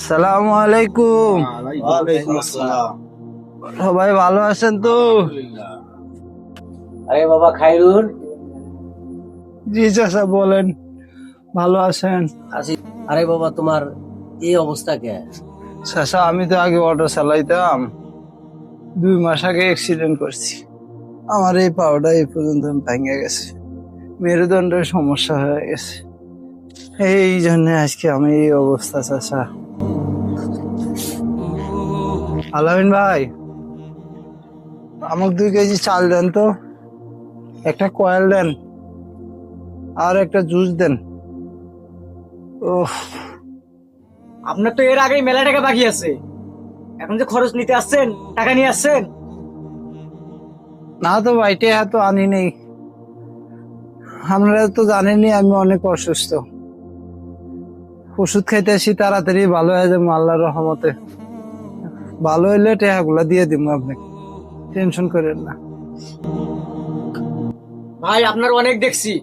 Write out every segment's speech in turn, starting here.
সালামু আলাইকুম। সবাই ভালো আছেন তো? আরে বাবা খাইরুল। জি চাচা বলেন, ভালো আছেন? আরে বাবা তোমার এই অবস্থা কে? চাচা আমি তো আগে অটো চালাইতাম, 2 মাস আগে অ্যাক্সিডেন্ট করছি। আমার এই পাওটা এই পর্যন্ত ভেঙে গেছে, মেরুদণ্ডের সমস্যা হয়ে গেছে। এই জন্য আজকে আমি এই অবস্থা। চাচা আলামিন ভাই, আমাকে 2 কেজি চাল দেন তো, একটা কয়েল দেন আর একটা জুস দেন। ওহ, আপনার তো এর আগেই মেলা টাকা বাকি আছে, এখন যে খরচ নিতে আসছেন, টাকা নিয়ে আসছেন? না তো ভাই, টেহা তো আনি নেই। আপনারা তো জানেনই আমি অনেক অসুস্থ, ওষুধ খাইতে আসি, তাড়াতাড়ি ভালো হয়ে যাবো আল্লাহর রহমতে। ভালো হইলে টেহা গুলা দিয়ে দিব আপনাকে, টেনশন করেন না। ভাই আপনার অনেক দেখছি,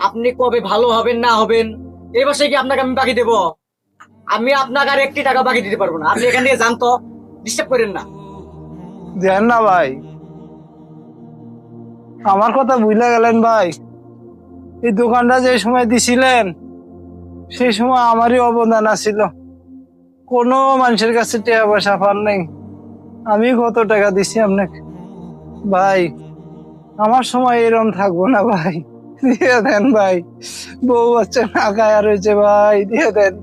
আপনি কবে ভালো হবেন না হবেন, এই বছর কি আপনাকে আমি বাকি দেব? আমি আপনাকে আর 1টি টাকা বাকি দিতে পারবো না। আপনি এখান থেকে যান তো, ডিস্টার্ব করেন না। দেন না ভাই, আমার কথা ভুলে গেলেন ভাই। এই দোকানটা যে সময় দিছিলেন সেই সময় আমারই অবদান আছিল। কোনো মানুষের কাছে টাকা পয়সা পান নাই, আমি কত টাকা দিছি আপনাকে। ভাই আমার সময় এরম থাকবো না ভাই, দিয়ে দেন ভাই। বউ বাচ্চা না খায়া রয়েছে ভাই, দিয়ে দেন,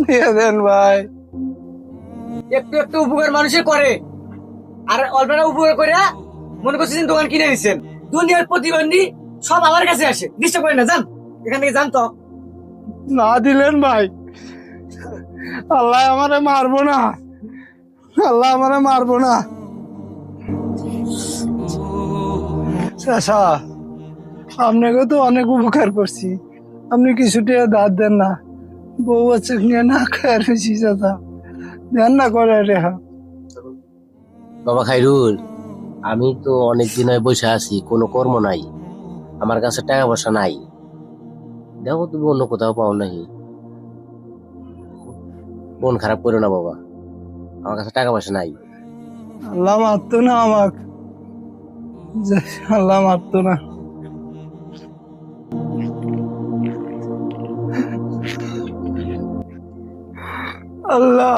দিয়ে দেন ভাই। একটু একটু উপকার মানুষের করে, আর অল্প না উপকার করে মনে করছেন দোকান কিনে নিচ্ছেন। দুনিয়ার প্রতিবন্ধী সব আমার কাছে আসে, ডিস্টার্ব করেন না, যান এখান থেকে, যান তো। না দিলেন ভাই, আল্লাহ আমারে মারবো না, আল্লাহ আমারে মারবো না। চাচা আপনাকে তো অনেক উপকার করছি, আপনি কিছুটা দাঁত দেন না। বউ বাচ্চা নিয়ে না খায় রয়েছি চাচা, দেন না করে রেহা। বাবা খাইরুল, আমি তো অনেক দিন হয় বসে আছি, কোনো কর্ম নাই, আমার কাছে টাকা পয়সা নাই। দেখো তুমি অন্য কোথাও পাও নাকি? মন খারাপ করো না বাবা, আমার কাছে টাকা পয়সা নাই। আল্লাহ মারতো না আমাকে, আল্লাহ মারতো না। আল্লাহ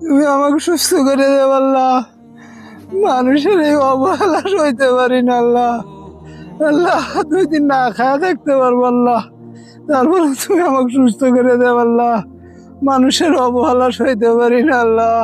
তুমি আমাকে সুস্থ করে দেব আল্লাহ, মানুষের এই অবহেলা সইতে পারি না আল্লাহ। আল্লাহ 2 দিন না খাওয়া থাকতে পারবো আল্লাহ, তারপরে তুমি আমাকে সুস্থ করে দেব আল্লাহ, মানুষের অবহেলা সইতে পারি না আল্লাহ।